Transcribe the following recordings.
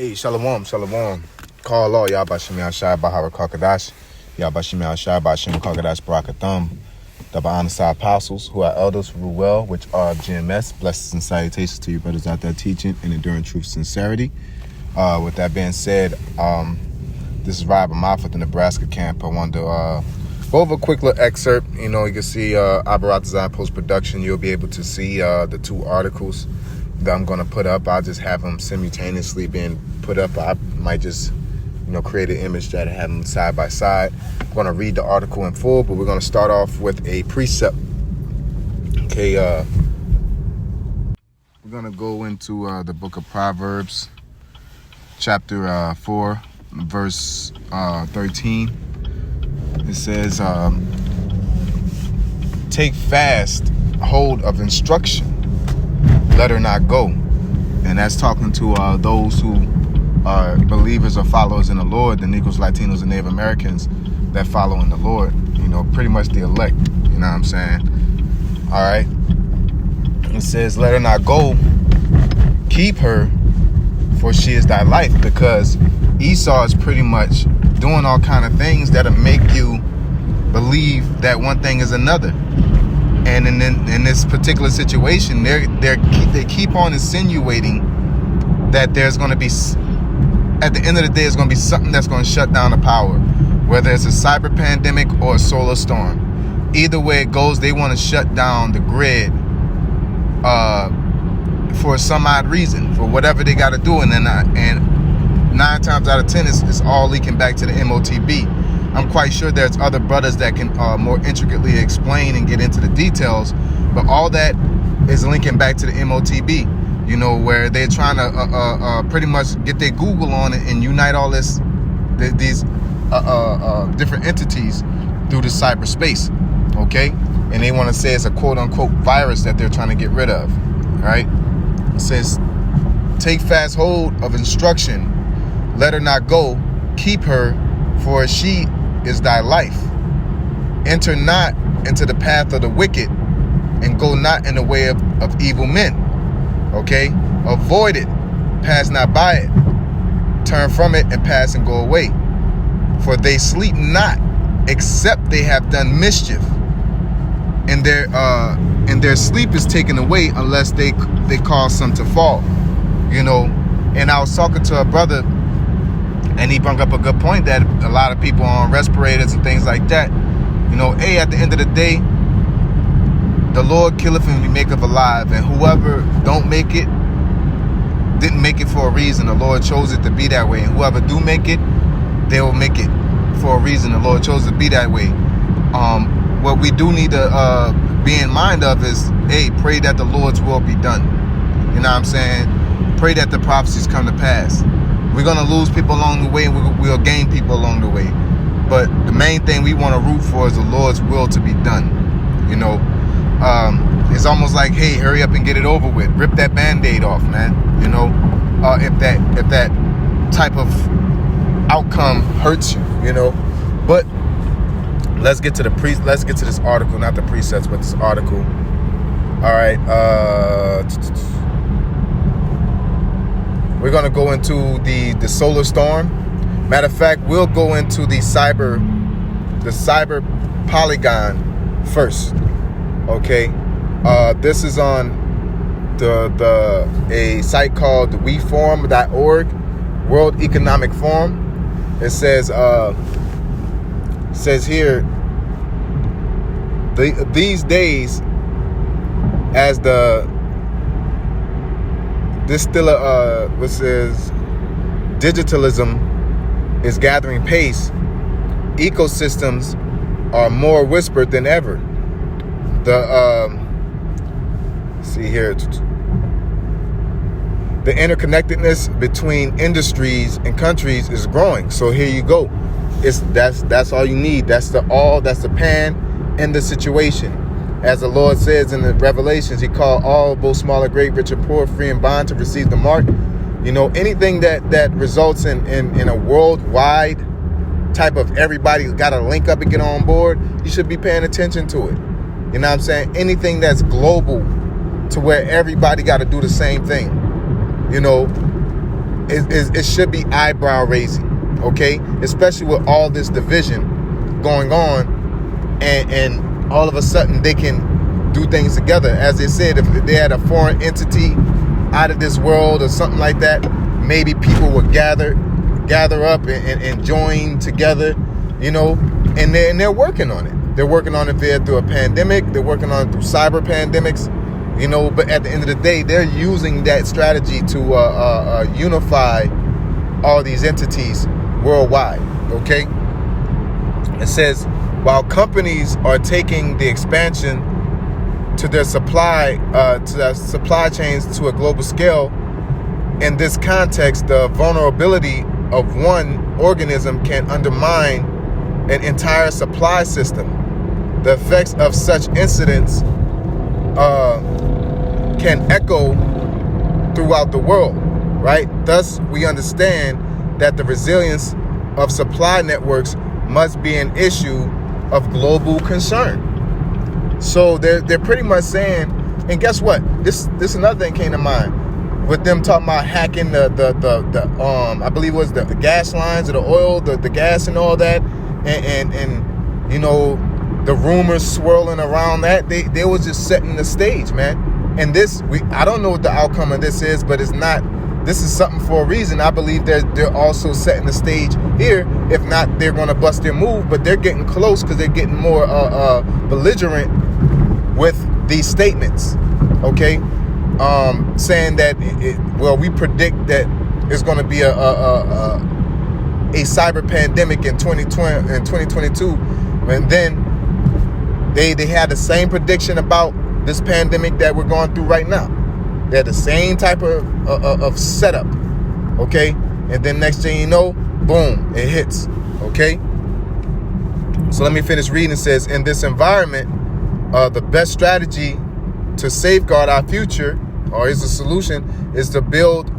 Hey, shalom, shalom. Call all y'all Bashim Yashai Bahara Kakadash. Y'all Bashim Yashai Bashim Kakadash Barakathum. The Ba'anasai apostles who are elders who rule well, which are GMS. Blessings and salutations to you brothers out there teaching and enduring truth sincerity. With that being said, this is Rob Amaf at the Nebraska camp. I wanted to go over a quick little excerpt. You can see Abarat Design Post-Production. You'll be able to see the two articles that I'm going to put up. I'll just have them simultaneously being put up. I might just, create an image that I have them side by side. I'm going to read the article in full, but we're going to start off with a precept. Okay, we're going to go into the book of Proverbs, chapter 4, verse 13. It says, take fast hold of instruction, let her not go. And that's talking to those who are believers or followers in the Lord, the Negroes, Latinos, and Native Americans that follow in the Lord. Pretty much the elect. You know what I'm saying? All right. It says, let her not go. Keep her, for she is thy life. Because Esau is pretty much doing all kind of things that'll make you believe that one thing is another. And in this particular situation, they keep on insinuating that there's going to be, at the end of the day, it's going to be something that's going to shut down the power, whether it's a cyber pandemic or a solar storm. Either way it goes, they want to shut down the grid for some odd reason, for whatever they got to do. And 9 times out of 10, it's all leaking back to the MOTB. I'm quite sure there's other brothers that can more intricately explain and get into the details, but all that is linking back to the MOTB, where they're trying to pretty much get their Google on it and unite all these different entities through the cyberspace, okay? And they want to say it's a quote-unquote virus that they're trying to get rid of, all right? It says, take fast hold of instruction, let her not go, keep her, for she is thy life. Enter not into the path of the wicked, and go not in the way of evil men. Okay? Avoid it, pass not by it. Turn from it and pass and go away. For they sleep not, except they have done mischief. And their sleep is taken away unless they cause some to fall. And I was talking to a brother, and he brought up a good point that a lot of people are on respirators and things like that. At the end of the day, the Lord killeth and he maketh alive. And whoever don't make it, didn't make it for a reason. The Lord chose it to be that way. And whoever do make it, they will make it for a reason. The Lord chose it to be that way. What we do need to be in mind of is, hey, pray that the Lord's will be done. You know what I'm saying? Pray that the prophecies come to pass. We're going to lose people along the way, and we'll gain people along the way. But the main thing we want to root for is the Lord's will to be done. It's almost like, hey, hurry up and get it over with. Rip that Band-Aid off, man. If that type of outcome hurts you, But let's get to this article, not the precepts, but this article. All right. We're going to go into the solar storm. Matter of fact, we'll go into the cyber polygon first. Okay. This is on a site called weforum.org, World Economic Forum. It says here, these days, as this still what says digitalism is gathering pace, ecosystems are more whispered than ever. See here, the interconnectedness between industries and countries is growing. So here you go. That's all you need. That's the pan in the situation. As the Lord says in the Revelations, he called all, both small and great, rich and poor, free and bond, to receive the mark. Anything that results in a worldwide type of everybody got to link up and get on board, you should be paying attention to it. You know what I'm saying? Anything that's global to where everybody got to do the same thing, it should be eyebrow raising, okay? Especially with all this division going on, and all of a sudden they can do things together. As they said, if they had a foreign entity out of this world or something like that, maybe people would gather up and join together, and they're working on it. They're working on it through a pandemic. They're working on it through cyber pandemics, but at the end of the day, they're using that strategy to unify all these entities worldwide, okay? It says, while companies are taking the expansion to their supply chains to a global scale, in this context, the vulnerability of one organism can undermine an entire supply system. The effects of such incidents can echo throughout the world, right? Thus, we understand that the resilience of supply networks must be an issue of global concern. So they're pretty much saying, and guess what? This another thing came to mind with them talking about hacking the I believe it was the gas lines or the oil, the gas and all that, and the rumors swirling around that. They was just setting the stage, man. And I don't know what the outcome of this is, but it's not. This is something for a reason. I believe they're also setting the stage here. If not, they're going to bust their move, but they're getting close because they're getting more belligerent with these statements, okay? Saying that, we predict that it's going to be a cyber pandemic in 2020 and 2022, and then they had the same prediction about this pandemic that we're going through right now. They had the same type of setup, okay? And then next thing you know, boom, it hits, okay? So let me finish reading. It says, in this environment, the best strategy to safeguard our future, or is a solution, is to build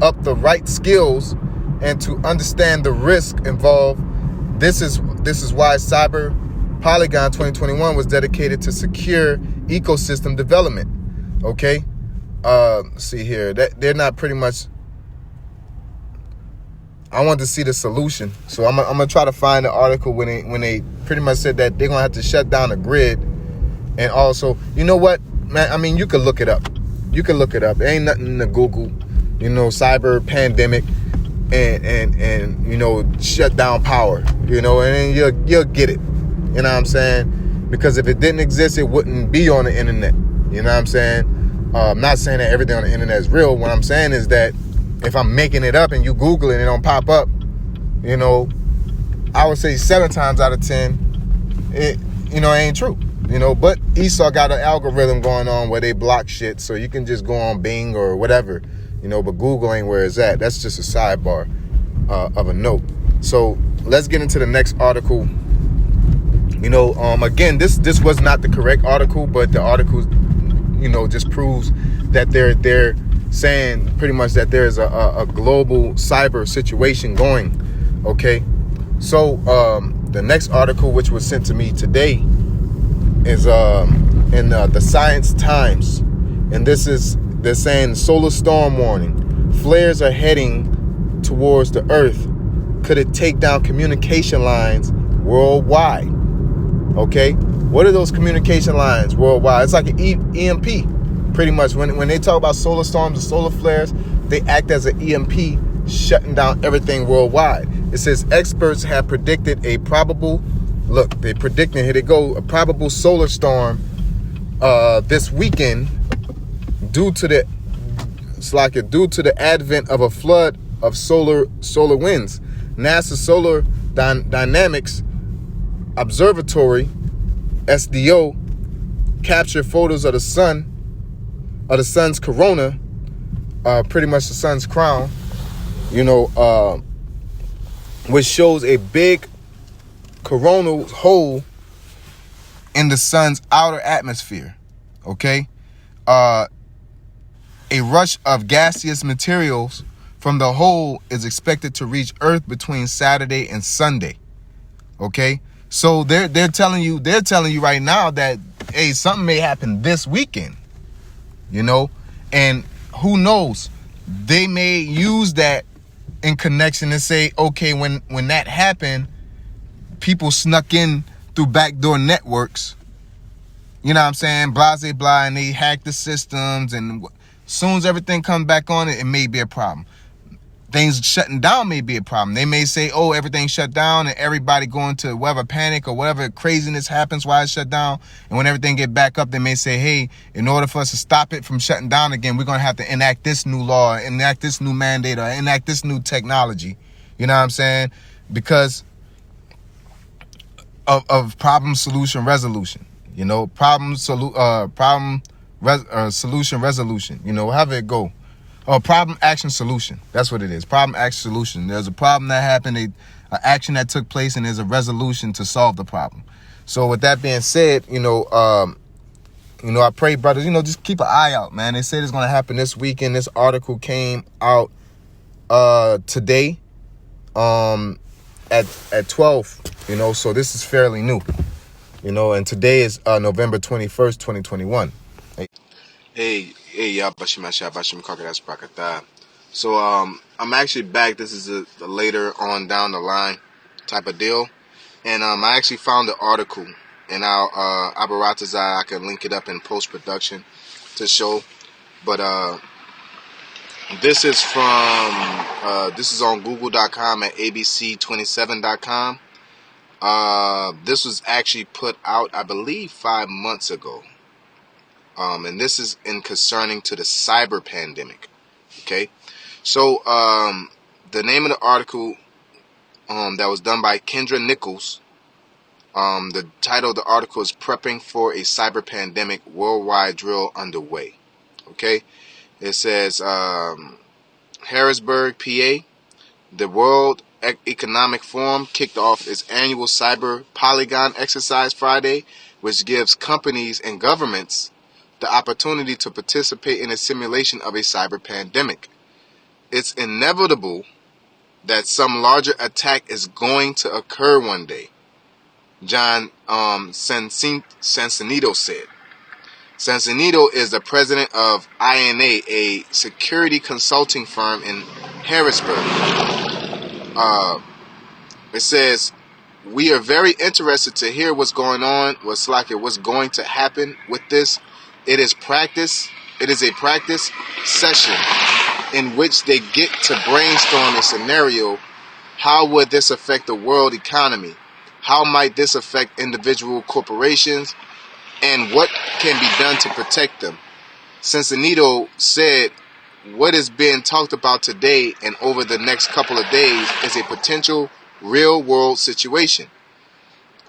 up the right skills and to understand the risk involved. This is why Cyber Polygon 2021 was dedicated to secure ecosystem development, okay? Let's see here. They're not pretty much. I want to see the solution, so I'm gonna try to find the article when they pretty much said that they're gonna have to shut down the grid, and also, you know what, man? I mean, you can look it up. It ain't nothing to Google, cyber pandemic, and shut down power, and you'll get it. You know what I'm saying? Because if it didn't exist, it wouldn't be on the internet. You know what I'm saying? I'm not saying that everything on the internet is real. What I'm saying is that if I'm making it up and you Google it and it don't pop up, I would say 7 times out of 10, it ain't true. But Esau got an algorithm going on where they block shit, so you can just go on Bing or whatever, but Google ain't where it's at. That's just a sidebar of a note. So let's get into the next article. Again, this was not the correct article, but the article, just proves that they're saying pretty much that there's a global cyber situation going, okay? So the next article, which was sent to me today, is in the Science Times, and they're saying solar storm warning. Flares are heading towards the Earth. Could it take down communication lines worldwide? Okay, what are those communication lines worldwide? It's like an EMP, pretty much. When they talk about solar storms and solar flares, they act as an EMP, shutting down everything worldwide. It says experts have predicted a probable, here they go, a probable solar storm this weekend due to the advent of a flood of solar winds. NASA Solar Dynamics Observatory, SDO, captured photos of the sun's corona, pretty much the sun's crown, which shows a big coronal hole in the sun's outer atmosphere. Okay, a rush of gaseous materials from the hole is expected to reach Earth between Saturday and Sunday. Okay, so they're telling you right now that, hey, something may happen this weekend, and who knows, they may use that in connection and say, okay, when that happened, people snuck in through backdoor networks. You know what I'm saying? Blase blah, and they hacked the systems, and as soon as everything comes back on, it may be a problem. Things shutting down may be a problem. They may say, oh, everything's shut down, and everybody going to whatever panic or whatever craziness happens while it's shut down. And when everything get back up, they may say, hey, in order for us to stop it from shutting down again, we're going to have to enact this new law, enact this new mandate, or enact this new technology. You know what I'm saying? Because of problem, solution, resolution. You know, solution, resolution. You know, however it go. Oh, problem, action, solution. That's what it is. Problem, action, solution. There's a problem that happened, an action that took place, and there's a resolution to solve the problem. So with that being said, I pray, brothers, just keep an eye out, man. They said it's going to happen this weekend. This article came out today at 12, so this is fairly new, and today is November 21st, 2021. Hey, y'all, so I'm actually back. This is a later on down the line type of deal, and I actually found the article, and I can link it up in post production to show, but this is on google.com at abc27.com. This was actually put out, I believe, 5 months ago. And this is in concerning to the cyber pandemic. Okay, so the name of the article that was done by Kendra Nichols. The title of the article is "Prepping for a Cyber Pandemic: Worldwide Drill Underway." Okay, it says Harrisburg, PA. The World Economic Forum kicked off its annual Cyber Polygon exercise Friday, which gives companies and governments the opportunity to participate in a simulation of a cyber pandemic. It's inevitable that some larger attack is going to occur one day, John Sansonito said. Sansonito is the president of INA, a security consulting firm in Harrisburg. It says, we are very interested to hear what's going on, what's going to happen with this. It is a practice session in which they get to brainstorm a scenario. How would this affect the world economy? How might this affect individual corporations? And what can be done to protect them? Sansonito said, what is being talked about today and over the next couple of days is a potential real world situation.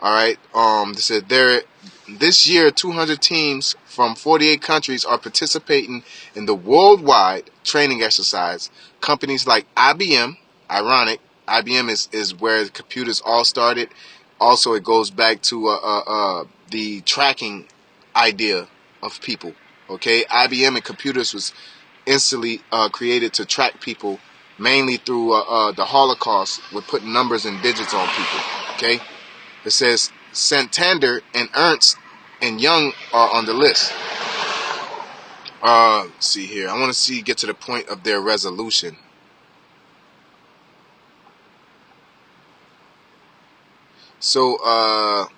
All right. They said this year 200 teams from 48 countries are participating in the worldwide training exercise. Companies like IBM, ironic, IBM is where the computers all started. Also, it goes back to the tracking idea of people. Okay, IBM and computers was instantly created to track people, mainly through the Holocaust, with putting numbers and digits on people. Okay, it says Santander and Ernst and Young are on the list. Let's see here. I want to get to the point of their resolution. So, I'll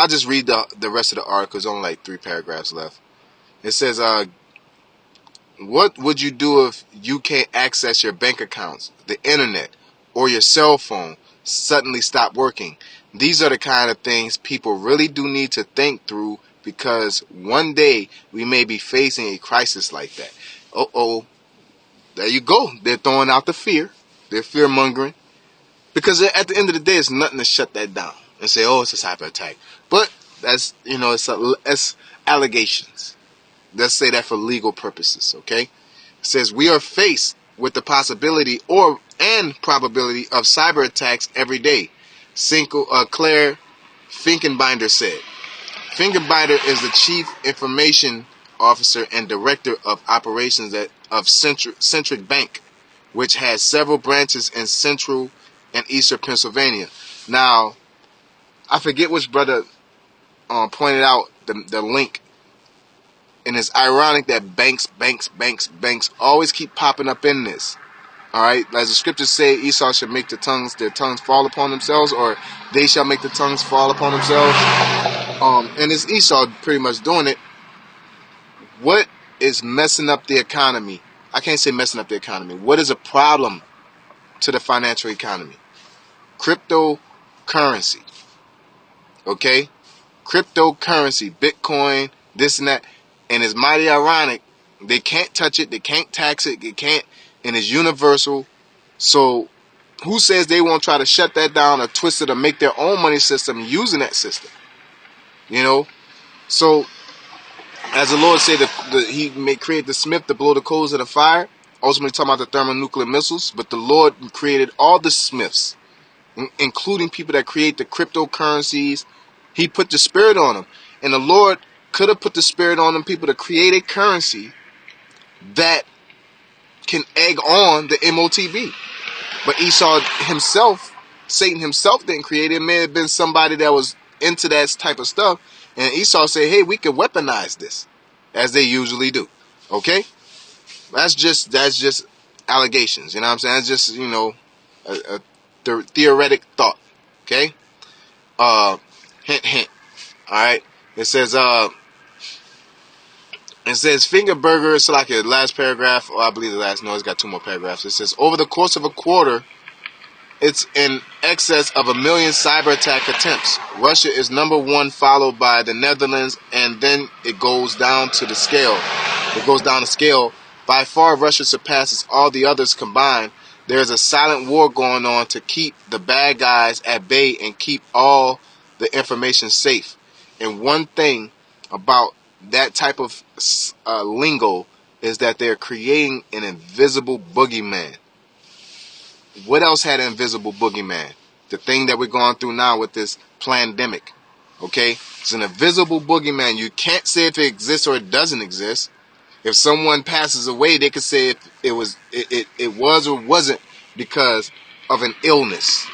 just read the rest of the article. There's only like 3 paragraphs left. It says, what would you do if you can't access your bank accounts, the internet, or your cell phone suddenly stop working? These are the kind of things people really do need to think through, because one day we may be facing a crisis like that. There you go. They're throwing out the fear. They're fear-mongering. Because at the end of the day, it's nothing to shut that down and say, oh, it's a cyber attack. But that's, it's allegations. Let's say that for legal purposes, okay? It says we are faced with the possibility and probability of cyber attacks every day. Claire Finkenbinder said. Finkenbinder is the Chief Information Officer and Director of Operations of Centric Bank, which has several branches in Central and Eastern Pennsylvania. Now, I forget which brother pointed out the link, and it's ironic that banks always keep popping up in this. All right, as the scriptures say, Esau shall make their tongues fall upon themselves, or they shall make the tongues fall upon themselves. And it's Esau pretty much doing it. What is messing up the economy? I can't say messing up the economy. What is a problem to the financial economy? Cryptocurrency. Okay? Cryptocurrency, Bitcoin, this and that. And it's mighty ironic. They can't touch it. They can't tax it. They can't. And it's universal. So who says they won't try to shut that down or twist it or make their own money system using that system? You know? So as the Lord said, he may create the smith to blow the coals of the fire. Ultimately talking about the thermonuclear missiles. But the Lord created all the smiths, including people that create the cryptocurrencies. He put the spirit on them. And the Lord could have put the spirit on them people to create a currency that can egg on the MOTB. But Esau himself, Satan himself didn't create it. It may have been somebody that was into that type of stuff. And Esau said, hey, we can weaponize this, as they usually do. Okay? That's just allegations. You know what I'm saying? That's just, a theoretic thought. Okay? Hint, hint. Alright? It says finger burger, so like the last paragraph, or I believe the last, no, it's got two more paragraphs. It says, over the course of a quarter, it's in excess of 1 million cyber attack attempts. Russia is number one, followed by the Netherlands, and then it goes down to the scale. By far, Russia surpasses all the others combined. There's a silent war going on to keep the bad guys at bay and keep all the information safe. And one thing about that type of lingo is that they're creating an invisible boogeyman. What else had an invisible boogeyman? The thing that we're going through now with this pandemic. Okay? It's an invisible boogeyman. You can't say if it exists or it doesn't exist. If someone passes away, they could say if it was or wasn't because of an illness.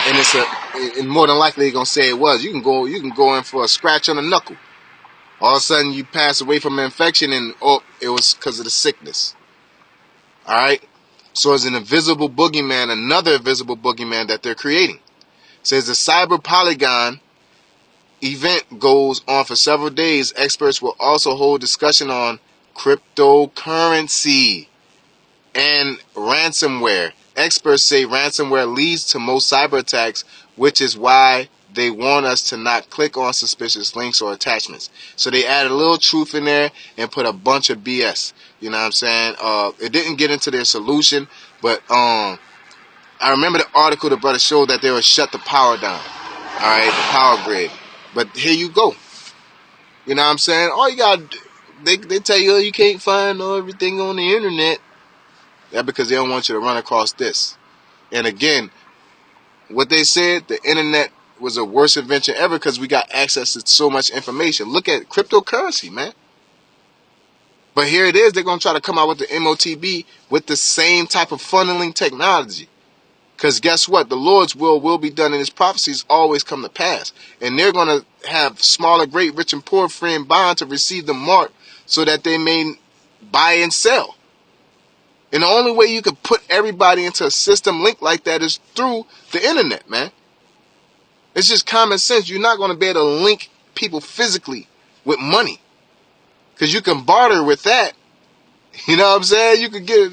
And more than likely they're gonna say it was. You can go in for a scratch on the knuckle. All of a sudden you pass away from an infection and it was because of the sickness. Alright? So it's an invisible boogeyman, another invisible boogeyman that they're creating. It says the cyber polygon event goes on for several days. Experts will also hold discussion on cryptocurrency and ransomware. Experts say ransomware leads to most cyber attacks, which is why they want us to not click on suspicious links or attachments. So they added a little truth in there and put a bunch of BS. You know what I'm saying? It didn't get into their solution, but I remember the article the brother showed that they would shut the power down. Alright, the power grid. But here you go. You know what I'm saying? All you got, they tell you you can't find everything on the internet. That's because they don't want you to run across this. And again, what they said, the internet was the worst invention ever because we got access to so much information. Look at cryptocurrency, man. But here it is, they're going to try to come out with the MOTB with the same type of funneling technology. Because guess what? The Lord's will be done, and his prophecies always come to pass. And they're going to have small and great, rich and poor, free and bond to receive the mark so that they may buy and sell. And the only way you can put everybody into a system link like that is through the internet, man. It's just common sense. You're not going to be able to link people physically with money. Because you can barter with that. You know what I'm saying? You could get,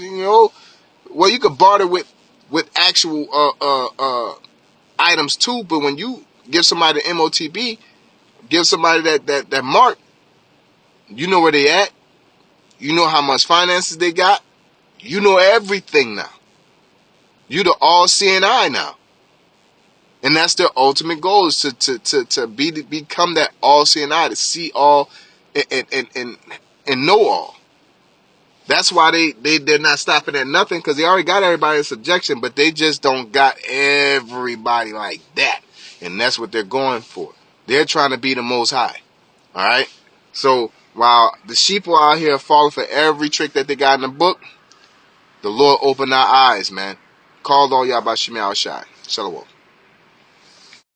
well, you could barter with actual items too. But when you give somebody the MOTB, give somebody that mark, you know where they at. You know how much finances they got. You know everything now. You the all-seeing eye now. And that's their ultimate goal, is to become that all-seeing eye, to see all and know all. That's why they're not stopping at nothing, because they already got everybody in subjection, but they just don't got everybody like that. And that's what they're going for. They're trying to be the Most High. Alright? So, while the sheep are out here falling for every trick that they got in the book, the Lord opened our eyes, man. Called all y'all by Shemi Al Shai. Shalom.